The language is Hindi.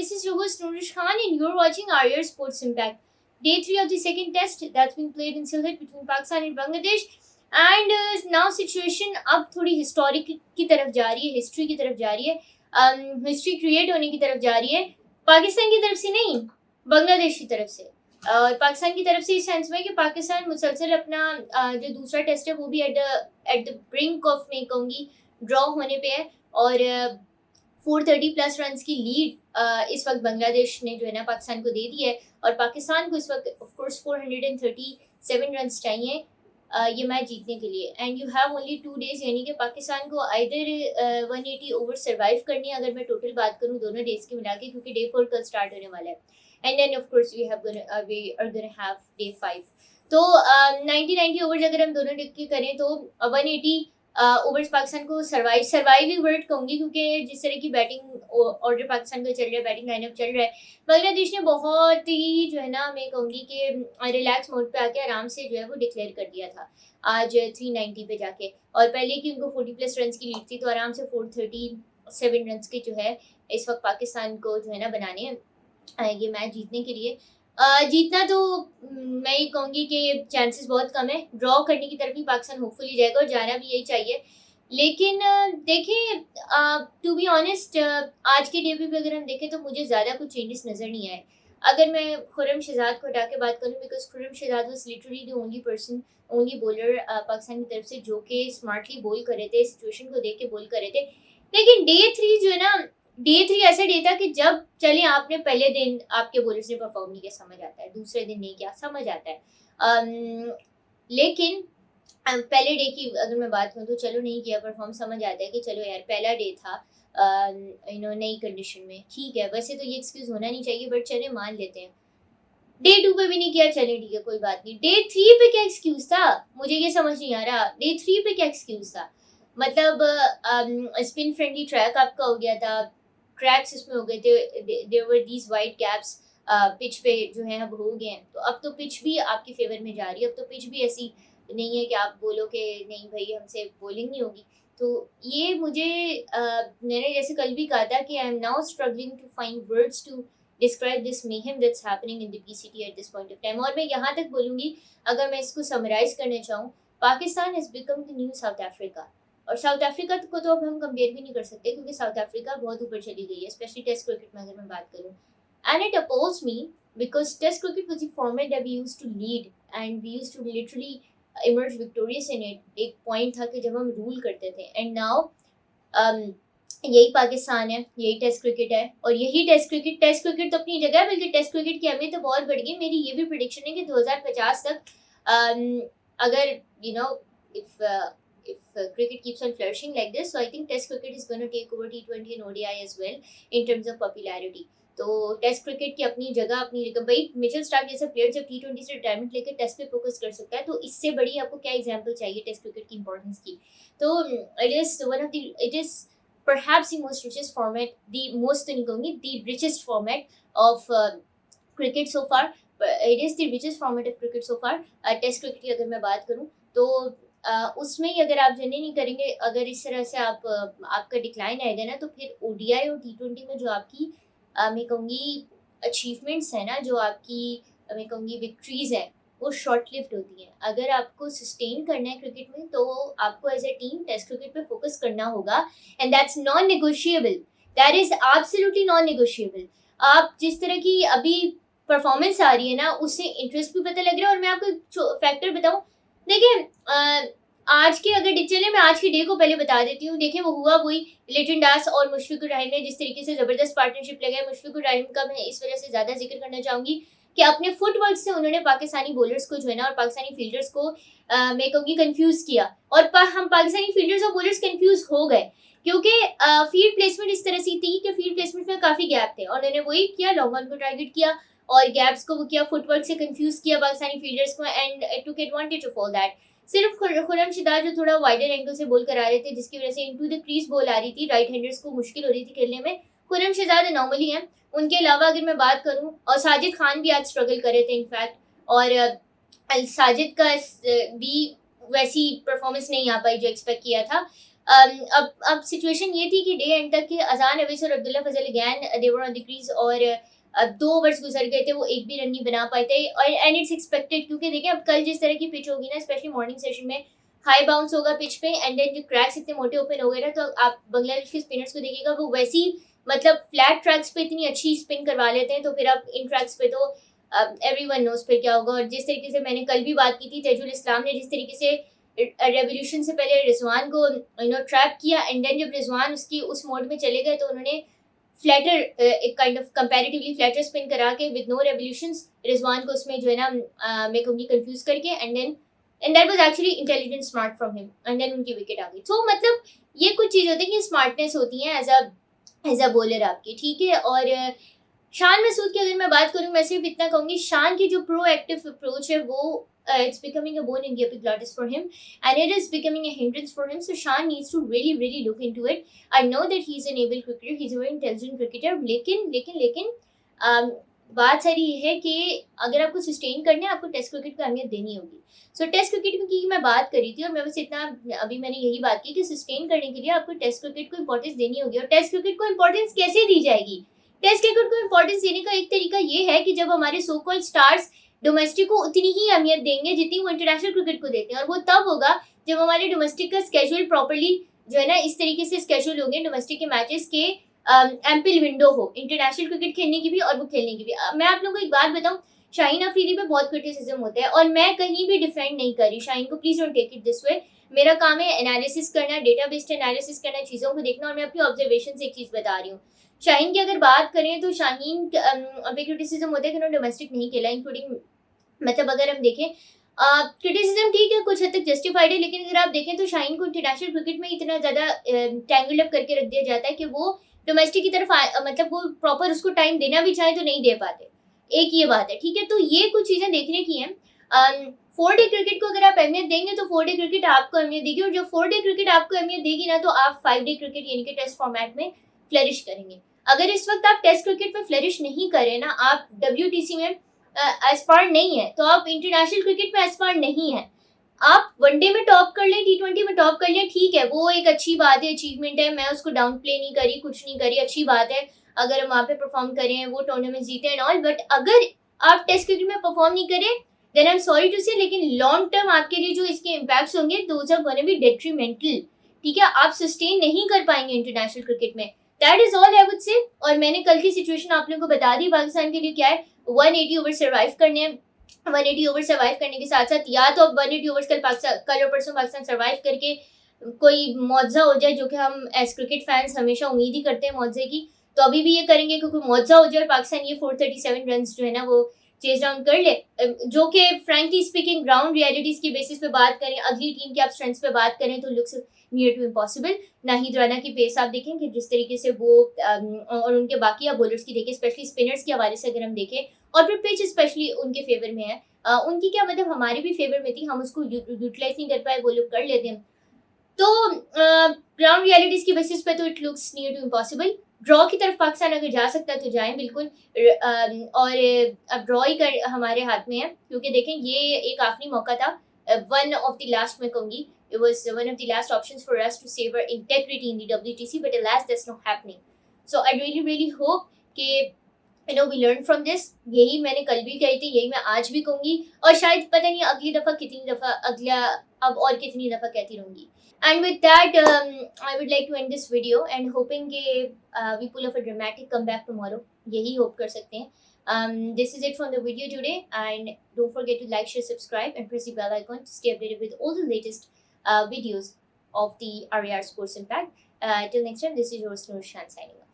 this is your host Nourish Khan, and you're watching RR Sports Impact. Day 3 of the second test that's been played in Sylhet between Pakistan and Bangladesh. And now situation अब थोड़ी हिस्टोरिक की तरफ जा रही है, हिस्ट्री की तरफ जा रही है, हिस्ट्री क्रिएट होने की तरफ जा रही है, पाकिस्तान की तरफ से नहीं, बांग्लादेश की तरफ से। और पाकिस्तान की तरफ से इस सेंस में कि पाकिस्तान मुसलसल अपना जो दूसरा टेस्ट है वो भी एट द ब्रिंक ऑफ मैं कहूँगी ड्रॉ होने पे है। और 430 प्लस रन की लीड इस वक्त बांग्लादेश ने जो है ना पाकिस्तान को दे दी है, और पाकिस्तान को इस वक्त ऑफ कोर्स 437 रन चाहिए ये मैच जीतने के लिए। And you have only 2 days, यानी कि पाकिस्तान को आइदर 180 ओवर सर्वाइव करनी है, अगर मैं टोटल बात करूँ दोनों डेज की मिला के, क्योंकि डे 4 कल स्टार्ट होने वाला है। And then of course we are gonna have day 5। तो 90 ओवर्स अगर हम दोनों डे के करें तो 180 ओवर्स पाकिस्तान को सर्वाइविंग वर्ड कहूँगी, क्योंकि जिस तरह की बैटिंग ऑर्डर पाकिस्तान का चल रहा है, बैटिंग लाइनअप चल रहा है, बांग्लादेश ने बहुत ही जो है ना मैं कहूँगी कि रिलैक्स मोड पे आके आराम से जो है वो डिक्लेयर कर दिया था आज 390 पे जाके। और पहले की उनको 40 प्लस रन की लीड थी, तो आराम से 437 रन के जो है इस वक्त पाकिस्तान को जो है ना बनाने हैं ये मैच जीतने के लिए। जीतना तो मैं ये कहूँगी कि चांसेस बहुत कम है, ड्रॉ करने की तरफ ही पाकिस्तान होपफुली जाएगा, और जाना भी यही चाहिए। लेकिन देखें, टू बी ऑनेस्ट आज के डे पे अगर हम देखें तो मुझे ज़्यादा कुछ चेंजेस नज़र नहीं आए। अगर मैं खुर्रम शहजाद को हटा के बात करूँ, because Khurram Shahzad was literally the only bowler Pakistan की तरफ से जो कि स्मार्टली बॉल कर रहे थे, सिचुएशन को देख के बॉल कर रहे थे। लेकिन डे 3 जो है ना, डे 3 ऐसा डे था कि जब चले आपने पहले दिन आपके बॉलर्स ने परफॉर्म नहीं किया समझ आता है, दूसरे दिन नहीं किया समझ आता है, लेकिन पहले डे की अगर मैं बात करूँ तो चलो नहीं किया परफॉर्म, समझ आता है कि चलो यार पहला डे था नई कंडीशन में, ठीक है। वैसे तो ये एक्सक्यूज होना नहीं चाहिए, बट चले मान लेते हैं। डे 2 पे भी नहीं किया, चले ठीक है कोई बात नहीं। डे 3 पे क्या एक्सक्यूज था, मुझे ये समझ नहीं आ रहा। डे 3 पे क्या एक्सक्यूज था, मतलब स्पिन फ्रेंडली ट्रैक आपका हो गया था, क्रैक्स इसमें हो गए थे, there were these white gaps pitch पे जो है अब हो गए हैं। तो अब तो पिच भी आपके फेवर में जा रही है, अब तो पिच भी ऐसी नहीं है कि आप बोलो कि नहीं भाई हमसे बॉलिंग नहीं होगी। तो ये मुझे मैंने जैसे कल भी कहा था कि I am now struggling to find words to describe this mayhem that's happening in the PCT at this point of time। और मैं यहाँ तक बोलूँगी, अगर मैं इसको समराइज करना चाहूँ, Pakistan has become the new south Africa. और साउथ अफ्रीका को तो अब हम कंपेयर भी नहीं कर सकते, क्योंकि साउथ अफ्रीका बहुत ऊपर चली गई है, स्पेशली टेस्ट क्रिकेट में अगर मैं बात करूँ। And it oppose me because test cricket was the format that we used to lead and we used to literally emerge victorious in it. एक पॉइंट था कि जब हम रूल करते थे, एंड नाउ यही पाकिस्तान है, यही टेस्ट क्रिकेट है। और यही टेस्ट क्रिकेट तो अपनी जगह है, बल्कि टेस्ट क्रिकेट की अहमियत तो बहुत बढ़ गई। मेरी ये भी प्रेडिक्शन है कि 2050 तक अगर you know if cricket keeps on flourishing like this, so I think test cricket is going to take over T20 and ODI as well in terms of popularity। तो टेस्ट क्रिकेट की अपनी जगह भाई मिचेल स्टार्क जैसा प्लेयर जब T20 से रिटायरमेंट लेकर टेस्ट पे फोकस कर सकता है, तो इससे बड़ी आपको क्या एग्जांपल चाहिए टेस्ट क्रिकेट की इंपॉर्टेंस की। तो it is perhaps the most richest format, the most नहीं कहूँगी, the richest format of cricket so far। It is the richest format of cricket so far। Test cricket की अगर मैं बात करूँ तो उसमें ही अगर आप जर्नी नहीं करेंगे, अगर इस तरह से आपका डिक्लाइन आएगा ना, तो फिर ODI और T20 में जो आपकी मैं कहूँगी अचीवमेंट्स है ना, जो आपकी मैं कहूँगी विक्ट्रीज हैं, वो शॉर्ट लिव्ड होती हैं। अगर आपको सस्टेन करना है क्रिकेट में, तो आपको as a team test cricket पे फोकस करना होगा, and that's non negotiable, that is absolutely non negotiable. आप जिस तरह की अभी परफॉर्मेंस आ रही है ना, उससे इंटरेस्ट भी पता लग रहा है। और मैं आपको फैक्टर बताऊँ, देखिए आज के अगर चले मैं आज के डे को पहले बता देती हूँ। देखिए वो हुआ वही, लिटन दास और मुशफिकुर रहीम ने जिस तरीके से ज़बरदस्त पार्टनरशिप लगाई। मुशफिकुर रहीम का मैं इस वजह से ज़्यादा जिक्र करना चाहूँगी कि अपने फुटवर्क से उन्होंने पाकिस्तानी बॉलर्स को जो है ना, और पाकिस्तानी फील्डर्स को मैं कहूँगी कंफ्यूज किया। और हम पाकिस्तानी फील्डर्स और बॉलर्स कंफ्यूज हो गए, क्योंकि फील्ड प्लेसमेंट इस तरह से थी कि फील्ड प्लेसमेंट में काफ़ी गैप थे, और उन्होंने वही किया, लॉन्ग ऑन को टारगेट किया और गैप्स को वो किया, फुटवर्क से कंफ्यूज किया पाकिस्तानी फील्डर्स को, and took advantage of all that. सिर्फ खुर्रम शहजाद जो थोड़ा वाइडर एंगल से बॉल करा रहे थे, जिसकी वजह से इनटू द क्रीज बॉल आ रही थी, राइट हैंडर्स को मुश्किल हो रही थी खेलने में। खुर्रम शहजाद नॉर्मली हैं। उनके अलावा अगर मैं बात करूं, और साजिद खान भी आज स्ट्रगल कर रहे थे इनफैक्ट, और साजिद का भी वैसी परफॉर्मेंस नहीं आ पाई जो एक्सपेक्ट किया था। अब सिचुएशन ये थी कि डे एंड तक के अजान अवैस और Abdullah Fazal again they were on the crease, और अब 2 ओवर्स गुजर गए थे, वो एक भी रन नहीं बना पाए थे, और एंड इट्स एक्सपेक्टेड, क्योंकि देखिए अब कल जिस तरह की पिच होगी ना, स्पेशली मॉर्निंग सेशन में हाई बाउंस होगा पिच पे, एंड देन जो क्रैक्स इतने मोटे ओपन हो गए ना, तो आप बांग्लादेश के स्पिनर्स को देखिएगा वो वैसी मतलब फ्लैट ट्रैक्स पे इतनी अच्छी स्पिन करवा लेते हैं, तो फिर आप इन ट्रैक्स पे तो एवरीवन नोस फिर क्या होगा। और जिस तरीके से मैंने कल भी बात की थी, तेजुल इस्लाम ने जिस तरीके से रेवोल्यूशन से पहले रिजवान को ट्रैप किया, एंड देन जब रिजवान उसकी उस मोड में चले गए तो उन्होंने फ्लैटर एक kind of comparatively flatter spin करा के विद नो रेवोल्यूशंस रिजवान को उसमें जो है ना मैं कहूँगी कंफ्यूज करके, and that was actually intelligent smart from him, and then उनकी विकेट आ गई। तो मतलब ये कुछ चीज़ होती है कि स्मार्टनेस होती है एज अ बॉलर आपकी, ठीक है। और शान मसूद की अगर मैं बात करूँ, मैं सिर्फ इतना कहूँगी, शान की जो प्रो एक्टिव अप्रोच है वो it's becoming a bone in the epiglottis for him, and it is becoming a hindrance for him. So Shan needs to really look into it. I know that he's an able cricketer, he's a very intelligent cricketer, लेकिन बात सारी ये है कि अगर आपको सस्टेन करना है, आपको टेस्ट क्रिकेट को अहमियत देनी होगी। सो टेस्ट क्रिकेट की मैं बात करी थी, और मैं बस इतना अभी मैंने यही बात की कि सस्टेन करने के लिए आपको टेस्ट क्रिकेट को इंपॉर्टेंस देनी होगी। और टेस्ट क्रिकेट को इंपॉर्टेंस कैसे दी जाएगी? टेस्ट क्रिकेट को इंपॉर्टेंस देने का एक तरीका ये है कि जब हमारे सो कॉल्ड स्टार्स डोमेस्टिक को उतनी ही अहमियत देंगे जितनी वो इंटरनेशनल क्रिकेट को देते हैं, और वो तब होगा जब हमारे डोमेस्टिक का स्केड्यूल प्रॉपर्ली जो है ना इस तरीके से स्केड्यूल होंगे डोमेस्टिक के मैचेस के एम्पल विंडो हो इंटरनेशनल क्रिकेट खेलने की भी और वो खेलने की भी। मैं आप लोगों को एक बात बताऊं, शाहीन अफरीदी पे बहुत क्रिटिसिज्म होता है, और मैं कहीं भी डिफेंड नहीं कर रही शाहीन को, please don't take it this way. मेरा काम है एनालिसिस करना, डेटा बेस्ड एनालिसिस करना, चीज़ों को देखना, और मैं अपनी ऑब्जर्वेशन से एक चीज़ बता रही हूँ। शाहीन की अगर बात करें तो शाहीन पे क्रिटिसिज्म होता है कि उन्होंने डोमेस्टिक नहीं खेला, इंक्लूडिंग मतलब अगर हम देखें क्रिटिसिज्म ठीक है, कुछ हद तक जस्टिफाइड है, लेकिन अगर आप देखें तो शाहीन को इंटरनेशनल क्रिकेट में इतना ज़्यादा टैंगल अप करके रख दिया जाता है कि वो डोमेस्टिक की तरफ मतलब वो प्रॉपर उसको टाइम देना भी चाहे तो नहीं दे पाते। एक ये बात है, ठीक है। तो ये कुछ चीज़ें देखने की हैं। 4 डे क्रिकेट को अगर आप अहमियत देंगे तो 4 डे क्रिकेट आपको अहमियत देगी, और जब 4 डे क्रिकेट आपको अहमियत देगी ना, तो आप 5 डे क्रिकेट यानी कि टेस्ट फॉर्मेट में फ्लरिश करेंगे। अगर इस वक्त आप टेस्ट क्रिकेट में फ्लरिश नहीं करें ना, आप WTC में एस्पायर नहीं है, तो आप इंटरनेशनल क्रिकेट में एस्पायर नहीं है। आप वनडे में टॉप कर लें, T20 में टॉप कर लें, ठीक है, वो एक अच्छी बात है, अचीवमेंट है, मैं उसको डाउन प्ले नहीं करी, कुछ नहीं करी, अच्छी बात है अगर हम वहाँ पे परफॉर्म करें, वो टूर्नामेंट जीते एंड ऑल। बट अगर आप टेस्ट क्रिकेट में परफॉर्म नहीं करें, then I am sorry to say, लेकिन लॉन्ग टर्म आपके लिए जो इसके इम्पैक्ट्स होंगे those are gonna be detrimental, ठीक है। आप सस्टेन नहीं कर पाएंगे इंटरनेशनल क्रिकेट में। That is all I would say. और मैंने कल की सिचुएशन आप लोगों को बता दी, पाकिस्तान के लिए क्या है, 180 ओवर सर्वाइव करने हैं। 180 ओवर सर्वाइव करने के साथ साथ या तो अब 180 ओवर्स कल और परसों पाकिस्तान सर्वाइव करके कोई मुआवजा हो जाए, जो कि हम एज क्रिकेट फैंस हमेशा उम्मीद ही करते हैं मुआवजे की, तो अभी भी ये करेंगे क्योंकि मुआवजा हो जाए और पाकिस्तान ये 437 रन जो है ना वो चेज डाउन कर ले, जो कि फ्रैंकली स्पीकिंग ग्राउंड रियलिटीज की बेसिस पे बात करें, अगली टीम की आप स्ट्रेंथ्स पे बात करें तो looks near to impossible. Nahid Rana की पेस आप देखें जिस तरीके से वो और उनके बाकी आप बॉलर्स की देखें, स्पेशली स्पिनर्स के हवाले से अगर हम देखें, और फिर पिच स्पेशली उनके फेवर में है, उनकी क्या मतलब हमारी भी फेवर में थी, हम उसको यूटिलाइज नहीं कर पाए, वो लोग कर लेते हैं। तो ग्राउंड रियलिटीज की बेसिस पे तो it looks near to impossible. Draw की तरफ पाकिस्तान अगर जा सकता है तो जाएं बिल्कुल, और अब ड्रॉ ही कर हमारे हाथ में है, क्योंकि देखें ये एक आखिरी मौका था, वन ऑफ द लास्ट मैं कहूँगी, it was one of the last options for us to save our integrity in the WTC, but alas that's not happening. So I really hope कि we learn from this। यही मैंने कल भी कही थी, यही मैं आज भी कहूँगी, और शायद पता नहीं अगली दफ़ा कितनी दफ़ा अगला अब और कितनी दफ़ा कहती रहूँगी। And with that, I would like to end this video and hoping कि we pull off a dramatic comeback tomorrow। यही hope कर सकते हैं। This is it from the video today, and don't forget to like, share, subscribe, and press the bell icon to stay updated with all the latest videos of the RAR Sports Impact. Till next time, this is your Noor Shan signing off.